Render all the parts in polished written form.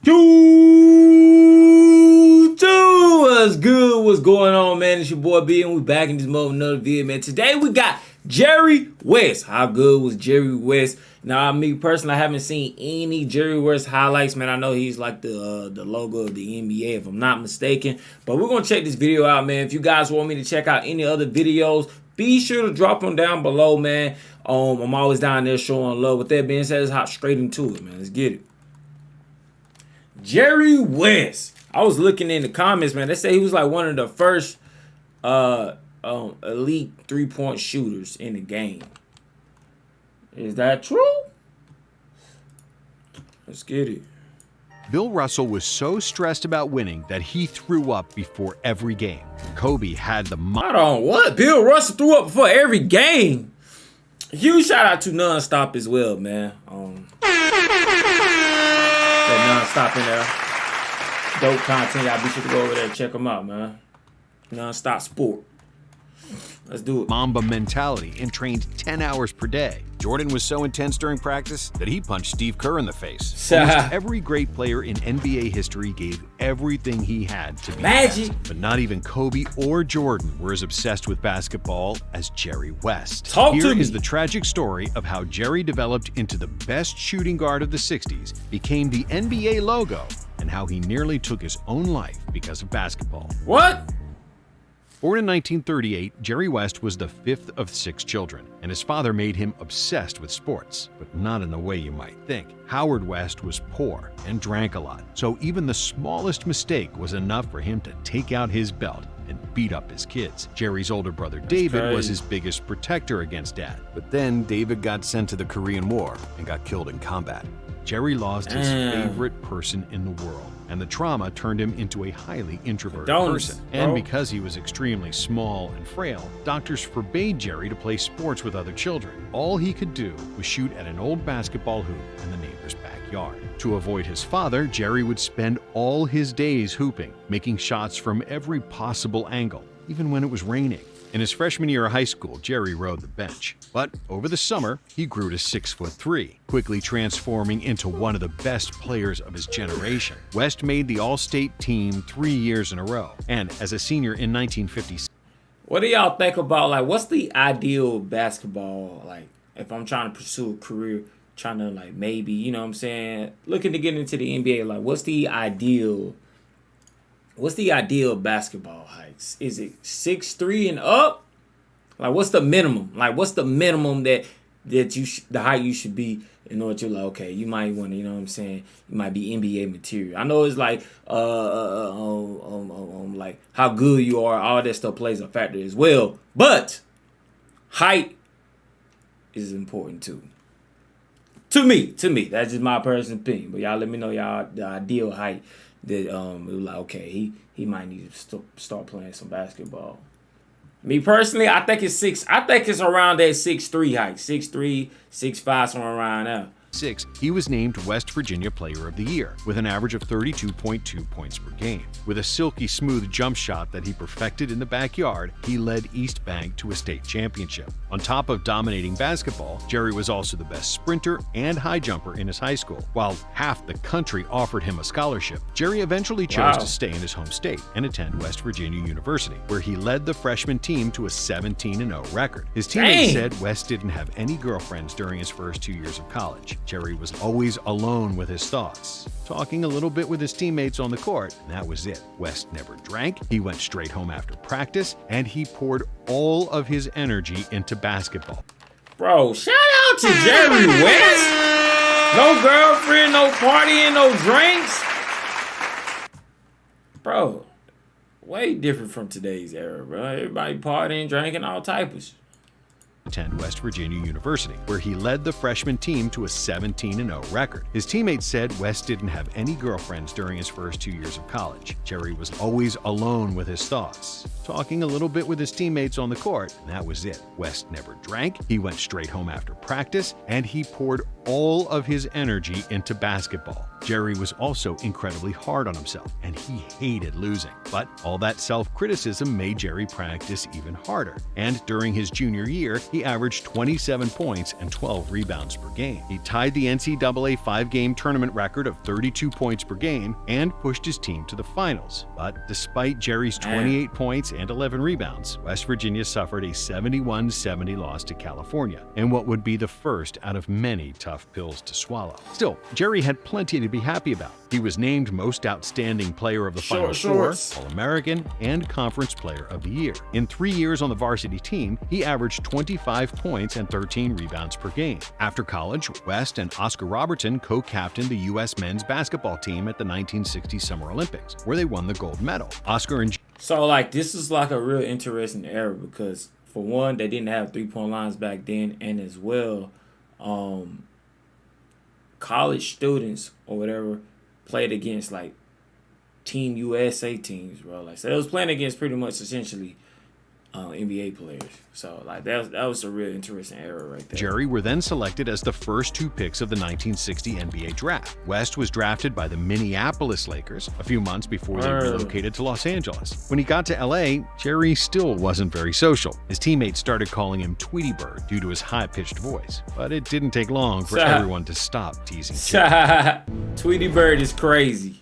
What's good? What's going on, man? It's your boy B, and we back in this moment, another video, man. Today we got Jerry West. How good was Jerry West? Now, me personally, I haven't seen any Jerry West highlights, man. I know he's like the logo of the NBA, if I'm not mistaken. But we're gonna check this video out, man. If you guys want me to check out any other videos, be sure to drop them down below, man. I'm always down there showing love. With that being said, let's hop straight into it, man. Let's get it. Jerry West. I was looking in the comments, man. They say he was like one of the first elite three-point shooters in the game. Is that true? Let's get it. Bill Russell was so stressed about winning that he threw up before every game. Kobe had the Hold on, what? Bill Russell threw up before every game? Huge shout out to Nonstop as well, man. That Nonstop in there. Dope content. Y'all be sure to go over there and check them out, man. Nonstop Sport. Let's do it. Mamba mentality and trained 10 hours per day. Jordan was so intense during practice that he punched Steve Kerr in the face. Almost every great player in NBA history gave everything he had to be Magic. best. But not even Kobe or Jordan were as obsessed with basketball as Jerry West. Talk Here to me. is the tragic story of how Jerry developed into the best shooting guard of the 60s, became the NBA logo, and how he nearly took his own life because of basketball. What? Born in 1938, Jerry West was the fifth of 6 children, and his father made him obsessed with sports, but not in the way you might think. Howard West was poor and drank a lot, so even the smallest mistake was enough for him to take out his belt and beat up his kids. Jerry's older brother David was his biggest protector against Dad, but then David got sent to the Korean War and got killed in combat. Jerry lost his favorite person in the world, and the trauma turned him into a highly introverted person. And because he was extremely small and frail, doctors forbade Jerry to play sports with other children. All he could do was shoot at an old basketball hoop in the neighbor's backyard. To avoid his father, Jerry would spend all his days hooping, making shots from every possible angle, even when it was raining. In his freshman year of high school, Jerry rode the bench. But over the summer, he grew to 6'3", quickly transforming into one of the best players of his generation. West made the All-State team 3 years in a row, and as a senior in 1956. What do y'all think about, like, what's the ideal basketball, like, if I'm trying to pursue a career, trying to, like, maybe, you know what I'm saying, looking to get into the NBA, like, what's the ideal basketball heights? Is it 6'3" and up? Like, what's the minimum? Like, what's the minimum that you the height you should be in order to, like, okay, you might want to, you know what I'm saying, you might be NBA material. I know it's like like how good you are, all that stuff plays a factor as well, but height is important too. To me, that's just my personal opinion. But y'all let me know y'all the ideal height that it was like, okay, he might need to start playing some basketball. Me personally, I think it's around that 6'3" height, 6'3", 6'5", somewhere around there. He was named West Virginia Player of the Year with an average of 32.2 points per game. With a silky smooth jump shot that he perfected in the backyard, he led East Bank to a state championship. On top of dominating basketball, Jerry was also the best sprinter and high jumper in his high school. While half the country offered him a scholarship, Jerry eventually chose to stay in his home state and attend West Virginia University, where he led the freshman team to a 17-0 record. His teammates said West didn't have any girlfriends during his first 2 years of college. Jerry was always alone with his thoughts, talking a little bit with his teammates on the court, and that was it. West never drank, he went straight home after practice, and he poured all of his energy into basketball. Bro, shout out to Jerry West. No girlfriend, no partying, no drinks. Bro, way different from today's era, bro. Everybody partying, drinking, all types of shit. Attend West Virginia University, where he led the freshman team to a 17-0 record. His teammates said West didn't have any girlfriends during his first 2 years of college. Jerry was always alone with his thoughts, talking a little bit with his teammates on the court, and that was it. West never drank, he went straight home after practice, and he poured all of his energy into basketball. Jerry was also incredibly hard on himself, and he hated losing. But all that self-criticism made Jerry practice even harder. And during his junior year, he averaged 27 points and 12 rebounds per game. He tied the NCAA 5-game tournament record of 32 points per game and pushed his team to the finals. But despite Jerry's 28 points and 11 rebounds, West Virginia suffered a 71-70 loss to California, in what would be the first out of many tough pills to swallow. Still, Jerry had plenty to be happy about. He was named Most Outstanding Player of the Final Four, All-American, and Conference Player of the Year. In 3 years on the varsity team, he averaged 25 points and 13 rebounds per game. After college, West and Oscar Robertson co-captained the U.S. men's basketball team at the 1960 Summer Olympics, where they won the gold medal. Oscar and So, like, this is like a real interesting era because, for one, they didn't have three-point lines back then, and as well, college students or whatever played against, like, Team USA teams, bro. Like, so they was playing against pretty much essentially NBA players. So, like, that was a real interesting era right there. Jerry were then selected as the first 2 picks of the 1960 NBA draft. West was drafted by the Minneapolis Lakers a few months before they relocated to Los Angeles. When he got to LA, Jerry still wasn't very social. His teammates started calling him Tweety Bird due to his high-pitched voice. But it didn't take long for everyone to stop teasing Jerry. Tweety Bird is crazy.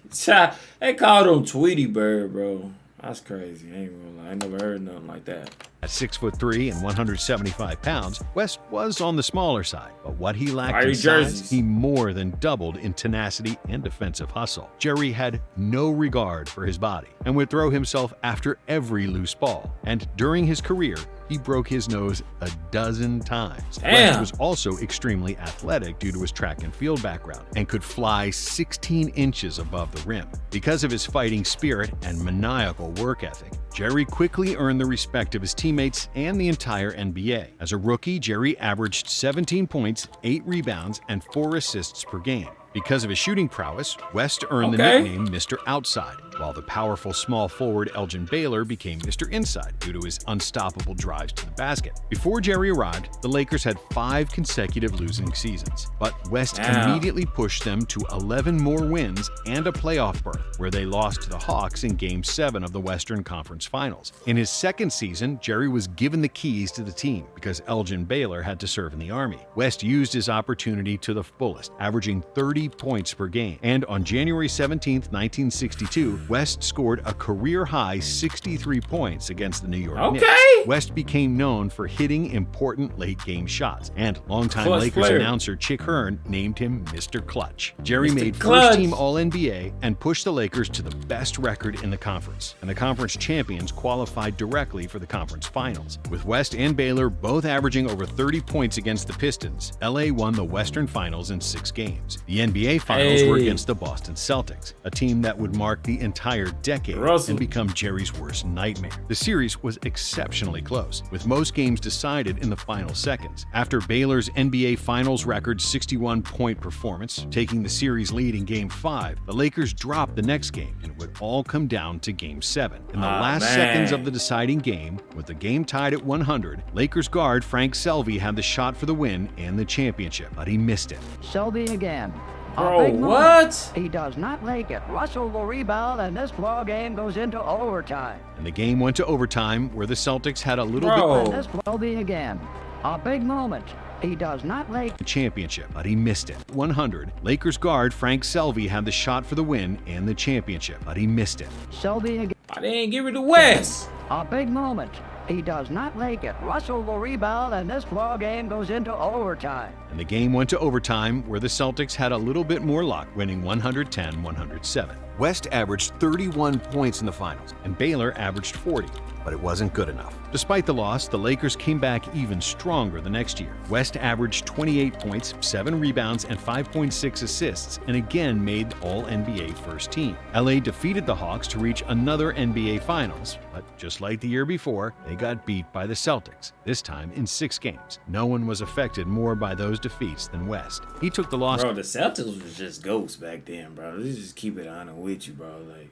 They called him Tweety Bird, bro. That's crazy. I ain't gonna lie. I never heard nothing like that. At 6'3" and 175 pounds, West was on the smaller side, but what he lacked in size, he more than doubled in tenacity and defensive hustle. Jerry had no regard for his body and would throw himself after every loose ball. And during his career, he broke his nose a dozen times. West was also extremely athletic due to his track and field background and could fly 16 inches above the rim. Because of his fighting spirit and maniacal work ethic, Jerry quickly earned the respect of his teammates and the entire NBA. As a rookie, Jerry averaged 17 points, 8 rebounds, and 4 assists per game. Because of his shooting prowess, West earned the nickname Mr. Outside, while the powerful small forward Elgin Baylor became Mr. Inside due to his unstoppable drives to the basket. Before Jerry arrived, the Lakers had 5 consecutive losing seasons, but West immediately pushed them to 11 more wins and a playoff berth, where they lost to the Hawks in Game 7 of the Western Conference Finals. In his second season, Jerry was given the keys to the team because Elgin Baylor had to serve in the Army. West used his opportunity to the fullest, averaging 30 points per game. And on January 17, 1962, West scored a career-high 63 points against the New York Knicks. West became known for hitting important late-game shots, and longtime Lakers announcer Chick Hearn named him Mr. Clutch. Jerry made first-team All-NBA and pushed the Lakers to the best record in the conference, and the conference champions qualified directly for the conference finals. With West and Baylor both averaging over 30 points against the Pistons, LA won the Western Finals in 6 games. The NBA Finals were against the Boston Celtics, a team that would mark the entire decade and become Jerry's worst nightmare. The series was exceptionally close, with most games decided in the final seconds. After Baylor's NBA Finals record 61-point performance, taking the series lead in Game 5, the Lakers dropped the next game, and it would all come down to Game 7. In the last seconds of the deciding game, with the game tied at 100, Lakers guard Frank Selvey had the shot for the win and the championship, but he missed it. Selvey again. Bro, what? He does not make it. Russell will rebound, and this ball game goes into overtime. And the game went to overtime, where the Celtics had a little bit. This Selvey again. A big moment. He does not make the championship, but he missed it. 100. Lakers guard Frank Selvey had the shot for the win and the championship, but he missed it. Selvey again. I didn't give it to West. A big moment. He does not make it. Russell will rebound, and this ball game goes into overtime. And the game went to overtime, where the Celtics had a little bit more luck, winning 110-107. West averaged 31 points in the finals, and Baylor averaged 40, but it wasn't good enough. Despite the loss, the Lakers came back even stronger the next year. West averaged 28 points, 7 rebounds, and 5.6 assists, and again made All-NBA first team. LA defeated the Hawks to reach another NBA Finals, but just like the year before, they got beat by the Celtics, this time in 6 games. No one was affected more by those defeats than West. He took the loss. Bro, the Celtics was just ghosts back then, bro. Let's just keep it honest with you, bro. Like,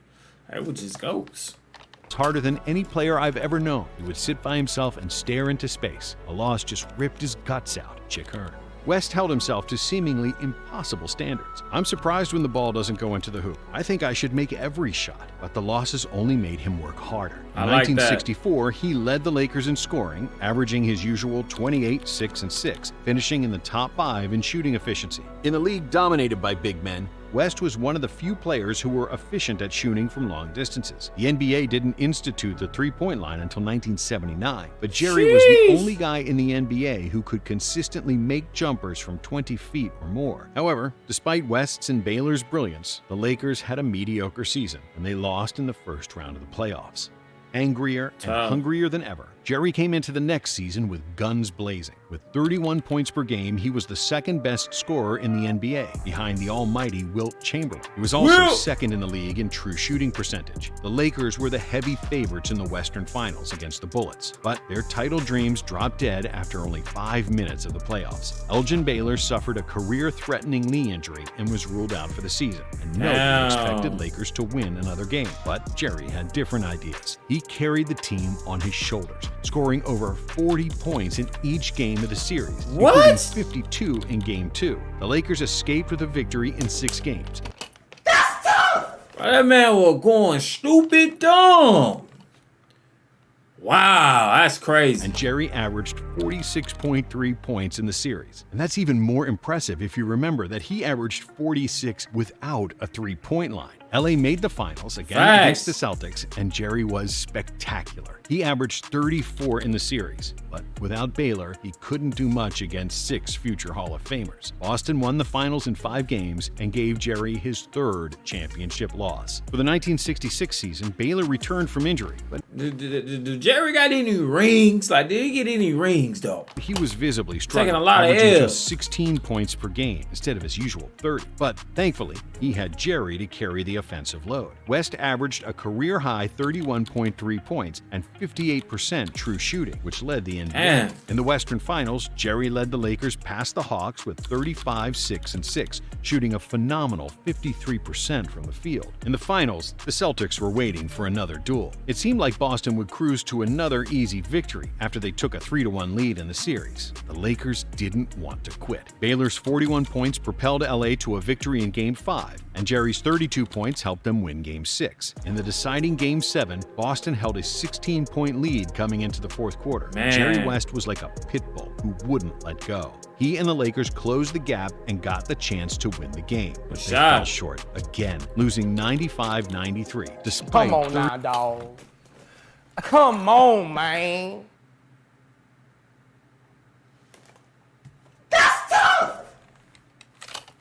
they were just ghosts. Harder than any player I've ever known. He would sit by himself and stare into space. A loss just ripped his guts out. Chick Hearn. West held himself to seemingly impossible standards. "I'm surprised when the ball doesn't go into the hoop. I think I should make every shot." But the losses only made him work harder. In 1964, he led the Lakers in scoring, averaging his usual 28, 6, and 6, finishing in the top 5 in shooting efficiency. In a league dominated by big men, West was one of the few players who were efficient at shooting from long distances. The NBA didn't institute the three-point line until 1979, but Jerry was the only guy in the NBA who could consistently make jumpers from 20 feet or more. However, despite West's and Baylor's brilliance, the Lakers had a mediocre season, and they lost in the first round of the playoffs. Angrier and hungrier than ever, Jerry came into the next season with guns blazing. With 31 points per game, he was the second best scorer in the NBA, behind the almighty Wilt Chamberlain. He was also second in the league in true shooting percentage. The Lakers were the heavy favorites in the Western Finals against the Bullets, but their title dreams dropped dead after only 5 minutes of the playoffs. Elgin Baylor suffered a career-threatening knee injury and was ruled out for the season, and nobody expected Lakers to win another game. But Jerry had different ideas. He carried the team on his shoulders, scoring over 40 points in each game of the series, including 52 in Game 2. The Lakers escaped with a victory in 6 games. That's tough! That man was going stupid dumb. Wow, that's crazy. And Jerry averaged 46.3 points in the series. And that's even more impressive if you remember that he averaged 46 without a three-point line. LA made the finals again against the Celtics, and Jerry was spectacular. He averaged 34 in the series, but without Baylor, he couldn't do much against 6 future Hall of Famers. Boston won the finals in 5 games and gave Jerry his 3rd championship loss. For the 1966 season, Baylor returned from injury, but did Jerry got any rings? Like, did he get any rings, though? He was visibly struggling, taking a lot of averaging L's. just 16 points per game instead of his usual 30. But thankfully, he had Jerry to carry the offensive load. West averaged a career-high 31.3 points and 58% true shooting, which led the NBA. In the Western Finals, Jerry led the Lakers past the Hawks with 35, 6, and 6, shooting a phenomenal 53% from the field. In the finals, the Celtics were waiting for another duel. It seemed like Boston would cruise to another easy victory after they took a 3-1 lead in the series. The Lakers didn't want to quit. Baylor's 41 points propelled LA to a victory in Game 5, and Jerry's 32 points helped them win Game 6. In the deciding Game 7, Boston held a 16-point lead coming into the fourth quarter. Jerry West was like a pit bull who wouldn't let go. He and the Lakers closed the gap and got the chance to win the game. But they fell short again, losing 95-93. Despite Come on now, dog. Come on, man.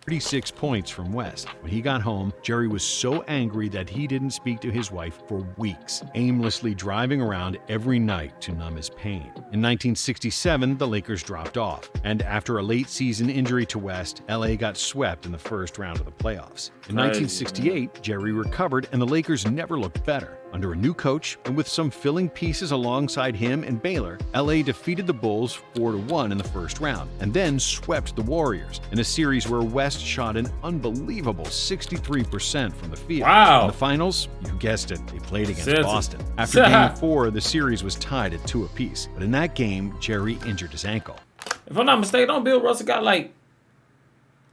36 points from West. When he got home, Jerry was so angry that he didn't speak to his wife for weeks, aimlessly driving around every night to numb his pain. In 1967, the Lakers dropped off, and after a late season injury to West, LA got swept in the first round of the playoffs. In 1968, Jerry recovered, and the Lakers never looked better. Under a new coach, and with some filling pieces alongside him and Baylor, LA defeated the Bulls 4-1 in the first round, and then swept the Warriors in a series where West shot an unbelievable 63% from the field. Wow. In the finals, you guessed it, they played against Boston. After Game 4, the series was tied at 2 apiece, but in that game, Jerry injured his ankle. If I'm not mistaken, don't Bill Russell got like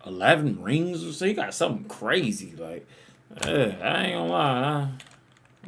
11 rings or so? He got something crazy. Like, I ain't gonna lie,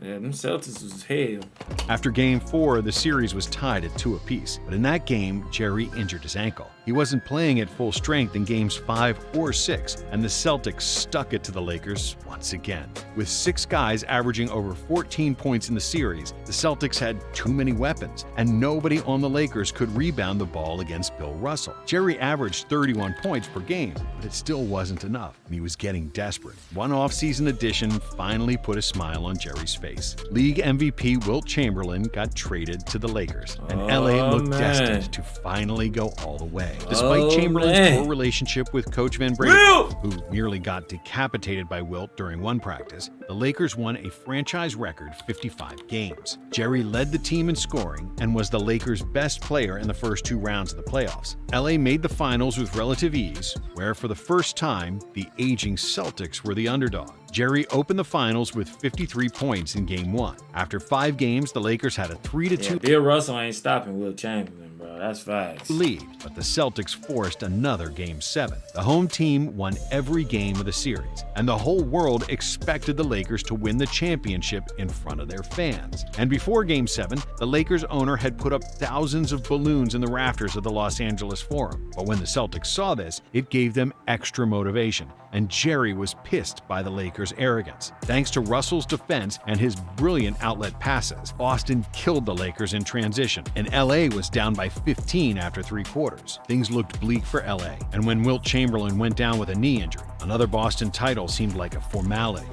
yeah, them Celtics was hell. After Game 4, the series was tied at 2 apiece, but in that game, Jerry injured his ankle. He wasn't playing at full strength in Games 5 or 6, and the Celtics stuck it to the Lakers once again. With 6 guys averaging over 14 points in the series, the Celtics had too many weapons, and nobody on the Lakers could rebound the ball against Bill Russell. Jerry averaged 31 points per game, but it still wasn't enough, and he was getting desperate. One off-season addition finally put a smile on Jerry's face. League MVP Wilt Chamberlain got traded to the Lakers, and LA looked destined to finally go all the way. Despite Chamberlain's poor relationship with Coach Van Brady, who nearly got decapitated by Wilt during one practice, the Lakers won a franchise record 55 games. Jerry led the team in scoring and was the Lakers' best player in the first 2 rounds of the playoffs. LA made the finals with relative ease, where for the first time, the aging Celtics were the underdog. Jerry opened the finals with 53 points in Game 1. After 5 games, the Lakers had a 3-2. Bill Russell ain't stopping Wilt Chamberlain, bro. That's facts. lead, but the Celtics forced another Game 7. The home team won every game of the series, and the whole world expected the Lakers to win the championship in front of their fans. And before Game 7, the Lakers owner had put up thousands of balloons in the rafters of the Los Angeles Forum. But when the Celtics saw this, it gave them extra motivation, and Jerry was pissed by the Lakers' arrogance. Thanks to Russell's defense and his brilliant outlet passes, Boston killed the Lakers in transition, and LA was down by 15 after 3 quarters. Things looked bleak for LA, and when Wilt Chamberlain went down with a knee injury, another Boston title seemed like a formality.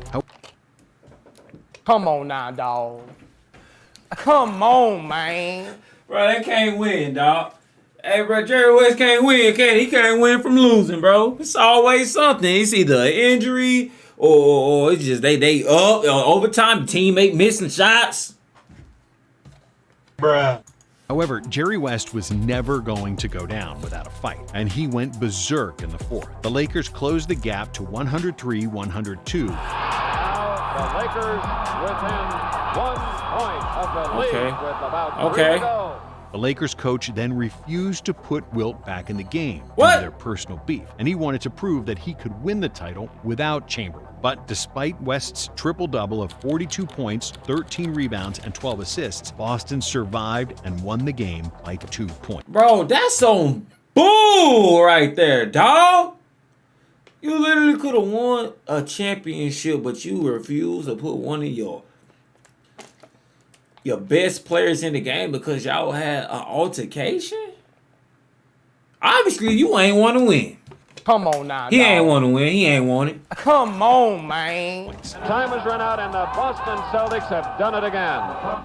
Come on now, dog. Come on, man. Bro, they can't win, dog. Hey, bro, Jerry West can't win, can he? He can't win from losing, bro. It's always something. It's either an injury or it's just they up overtime. The teammate missing shots. Bruh. However, Jerry West was never going to go down without a fight, and he went berserk in the fourth. The Lakers closed the gap to 103-102. Now the Lakers within 1 point of the lead with about 3 to go. The Lakers coach then refused to put Wilt back in the game due What? to their personal beef, and he wanted to prove that he could win the title without Chamberlain. But despite West's triple-double of 42 points, 13 rebounds, and 12 assists, Boston survived and won the game by 2 points. Bro, that's on bull right there, dog. You literally could have won a championship, but you refused to put one of your best players in the game because y'all had an altercation? Obviously, you ain't want to win. Come on now, He dog. ain't want to win. He ain't want it. Come on, man. Time has run out, and the Boston Celtics have done it again.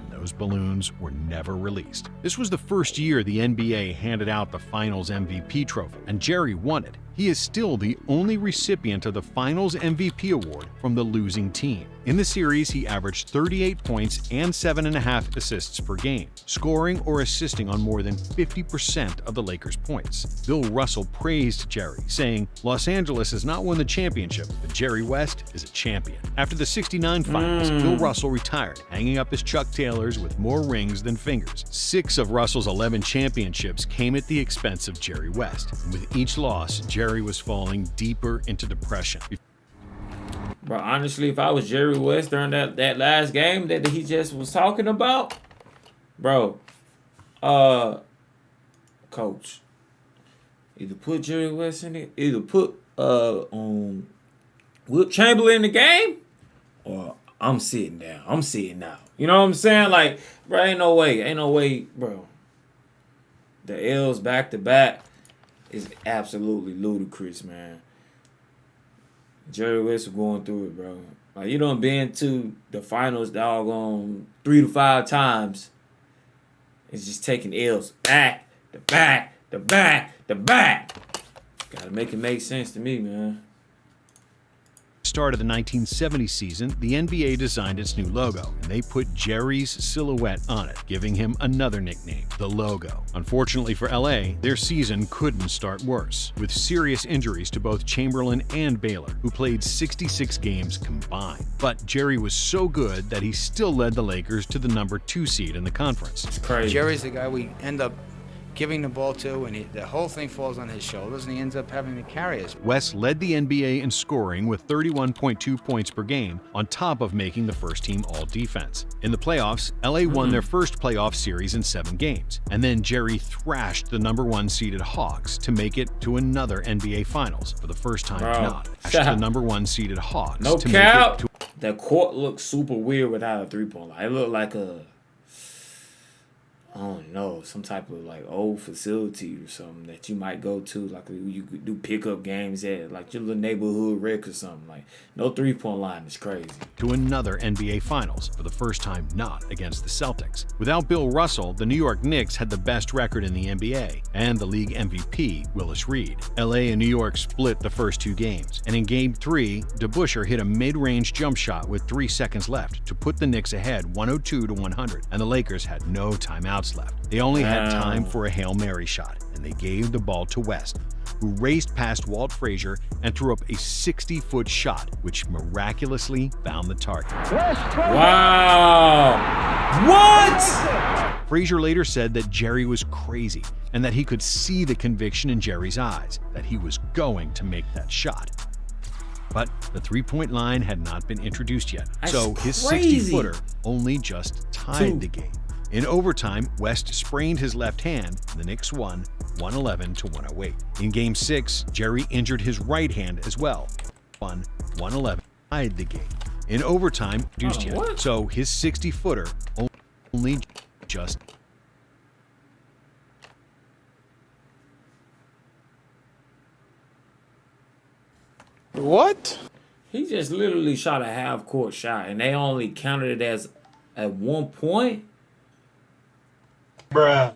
Those balloons were never released. This was the first year the NBA handed out the Finals MVP trophy, and Jerry won it. He is still the only recipient of the Finals MVP award from the losing team. In the series, he averaged 38 points and 7.5 assists per game, scoring or assisting on more than 50% of the Lakers' points. Bill Russell praised Jerry, saying, "Los Angeles has not won the championship, but Jerry West is a champion." After the '69 Finals, Bill Russell retired, hanging up his Chuck Taylors with more rings than fingers. 6 of Russell's 11 championships came at the expense of Jerry West, and with each loss, Jerry was falling deeper into depression. Bro, honestly, if I was Jerry West during that last game that he just was talking about, bro, coach, either put Jerry West in it, either put Wilt Chamberlain in the game, or I'm sitting down. I'm sitting out. You know what I'm saying? Like, bro, ain't no way, bro. The L's back to back is absolutely ludicrous, man. Jerry West was going through it, bro. Like, you done been to the finals doggone 3 to 5 times. It's just taking L's back to back to back to back. Gotta make it make sense to me, man. Start of the 1970 season, the NBA designed its new logo, and they put Jerry's silhouette on it, giving him another nickname, the Logo. Unfortunately for LA, their season couldn't start worse, with serious injuries to both Chamberlain and Baylor, who played 66 games combined. But Jerry was so good that he still led the Lakers to the number 2 seed in the conference. It's crazy. Jerry's the guy we end up giving the ball to, and the whole thing falls on his shoulders, and he ends up having to carry us. West led the NBA in scoring with 31.2 points per game, on top of making the first team all-defense. In the playoffs, LA won their first playoff series in 7 games, and then Jerry thrashed the number 1 seeded Hawks to make it to another NBA Finals for the first time not. Thrashed the number 1 seeded Hawks No to cap. make it to That court looks super weird without a 3-point line. It looked like I don't know, some type of like old facility or something that you might go to, like you could do pickup games at, like your little neighborhood rec or something. Like, no 3-point line is crazy. to another NBA Finals, for the first time not against the Celtics. Without Bill Russell, the New York Knicks had the best record in the NBA, and the league MVP, Willis Reed. LA and New York split the first 2 games, and in Game 3, DeBusschere hit a mid-range jump shot with 3 seconds left to put the Knicks ahead 102-100, and the Lakers had no timeouts left. They only had time for a Hail Mary shot, and they gave the ball to West, who raced past Walt Frazier and threw up a 60-foot shot, which miraculously found the target. Wow. What? Frazier later said that Jerry was crazy and that he could see the conviction in Jerry's eyes, that he was going to make that shot. But the three-point line had not been introduced yet, so his 60-footer only just tied the game. In overtime, West sprained his left hand, and the Knicks won 111 to 108. In Game 6, Jerry injured his right hand as well. Won 111, tied the game. In overtime, so his 60-footer only just. What? He just literally shot a half-court shot, and they only counted it as at 1 point. Bruh.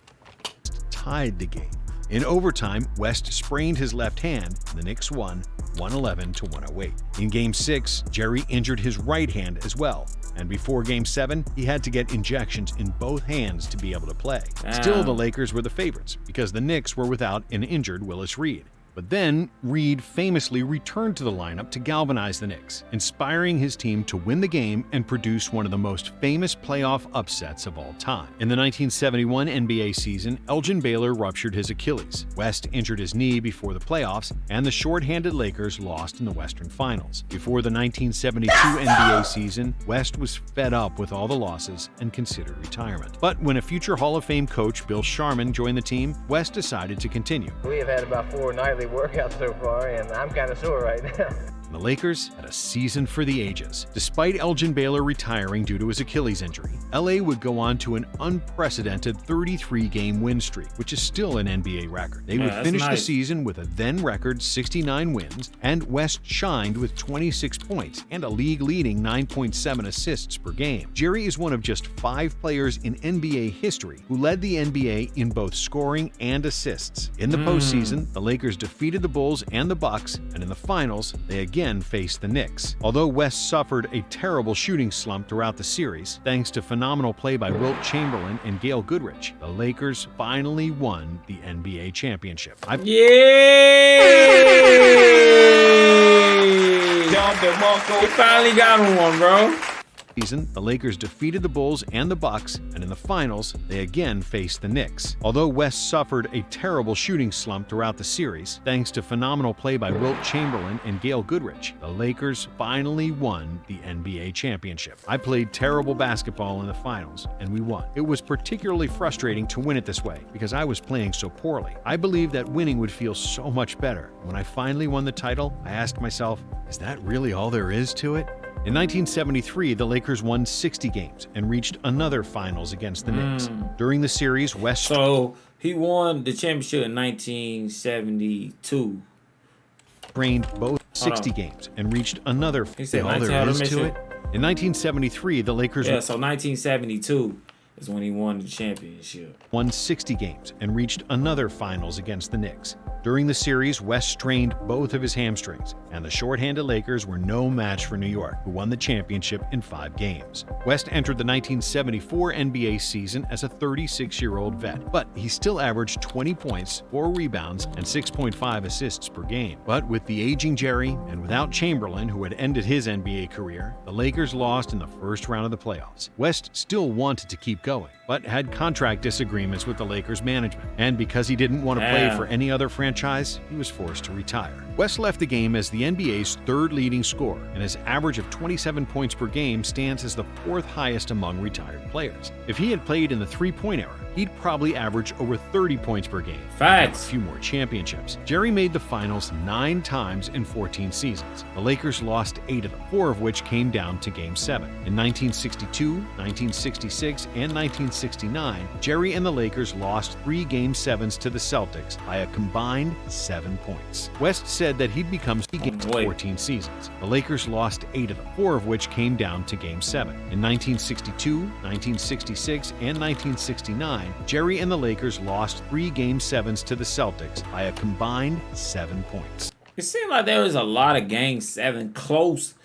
Tied the game. In overtime, West sprained his left hand, and the Knicks won 111 to 108. In Game 6, Jerry injured his right hand as well, and before Game 7, he had to get injections in both hands to be able to play. Still, the Lakers were the favorites because the Knicks were without an injured Willis Reed. But then, Reed famously returned to the lineup to galvanize the Knicks, inspiring his team to win the game and produce one of the most famous playoff upsets of all time. In the 1971 NBA season, Elgin Baylor ruptured his Achilles. West injured his knee before the playoffs, and the short-handed Lakers lost in the Western Finals. Before the 1972 NBA season, West was fed up with all the losses and considered retirement. But when a future Hall of Fame coach, Bill Sharman, joined the team, West decided to continue. We have had about 4 nightly workouts so far, and I'm kind of sore right now. The Lakers had a season for the ages. Despite Elgin Baylor retiring due to his Achilles injury, LA would go on to an unprecedented 33-game win streak, which is still an NBA record. They would finish the season with a then-record 69 wins, and West shined with 26 points and a league-leading 9.7 assists per game. Jerry is one of just 5 players in NBA history who led the NBA in both scoring and assists. In the postseason, the Lakers defeated the Bulls and the Bucks, and in the finals, they again faced the Knicks. Although West suffered a terrible shooting slump throughout the series, thanks to phenomenal play by Wilt Chamberlain and Gail Goodrich, the Lakers finally won the NBA championship. He finally got one, bro. The Lakers defeated the Bulls and the Bucks, and in the finals, they again faced the Knicks. Although West suffered a terrible shooting slump throughout the series, thanks to phenomenal play by Wilt Chamberlain and Gail Goodrich, the Lakers finally won the NBA championship. I played terrible basketball in the finals, and we won. It was particularly frustrating to win it this way, because I was playing so poorly. I believed that winning would feel so much better. When I finally won the title, I asked myself, is that really all there is to it? In 1973, the Lakers won 60 games and reached another finals against the Knicks. During the series, West... So, he won the championship in 1972. Drained both 60 games and reached another... He said all there is to it? In 1973, the Lakers... Yeah, so 1972 is when he won the championship. Won 60 games and reached another finals against the Knicks. During the series, West strained both of his hamstrings, and the short-handed Lakers were no match for New York, who won the championship in 5 games. West entered the 1974 NBA season as a 36-year-old vet, but he still averaged 20 points, 4 rebounds, and 6.5 assists per game. But with the aging Jerry, and without Chamberlain, who had ended his NBA career, the Lakers lost in the first round of the playoffs. West still wanted to keep going, but had contract disagreements with the Lakers management, and because he didn't want to play for any other franchise, he was forced to retire. West left the game as the NBA's 3rd leading scorer, and his average of 27 points per game stands as the 4th highest among retired players. If he had played in the three-point era, he'd probably average over 30 points per game. Facts. A few more championships. Jerry made the finals 9 times in 14 seasons. The Lakers lost 8 of them, 4 of which came down to Game 7. In 1962, 1966, and 1969, Jerry and the Lakers lost 3 Game 7s to the Celtics by a combined 7 points. West said that he'd become 14 seasons. The Lakers lost 8 of them, 4 of which came down to Game 7. In 1962, 1966, and 1969, Jerry and the Lakers lost 3 Game 7s to the Celtics by a combined 7 points. It seemed like there was a lot of Game 7 close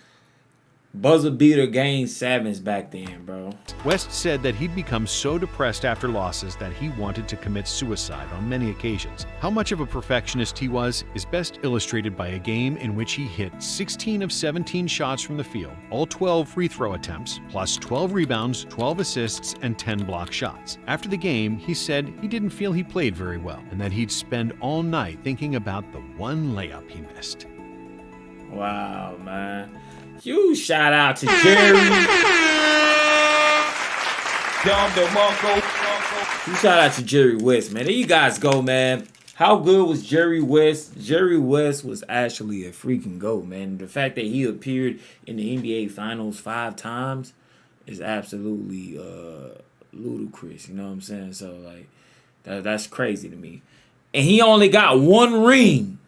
buzzer beater game 7s back then, bro. West said that he'd become so depressed after losses that he wanted to commit suicide on many occasions. How much of a perfectionist he was is best illustrated by a game in which he hit 16 of 17 shots from the field, all 12 free throw attempts, plus 12 rebounds, 12 assists, and 10 block shots. After the game, he said he didn't feel he played very well and that he'd spend all night thinking about the one layup he missed. Wow, man. Huge shout out to Jerry. Huge shout out to Jerry West, man. There you guys go, man. How good was Jerry West? Jerry West was actually a freaking GOAT, man. The fact that he appeared in the NBA Finals 5 times is absolutely ludicrous. You know what I'm saying? So, like, that's crazy to me. And he only got 1 ring.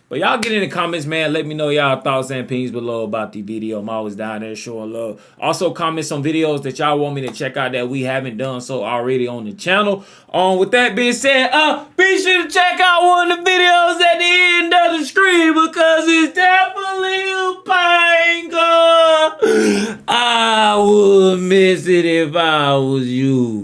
But y'all get in the comments, man. Let me know y'all thoughts and opinions below about the video. I'm always down there showing love. Also, comment some videos that y'all want me to check out that we haven't done so already on the channel. With that being said, be sure to check out one of the videos at the end of the screen because it's definitely a banger. I would miss it if I was you.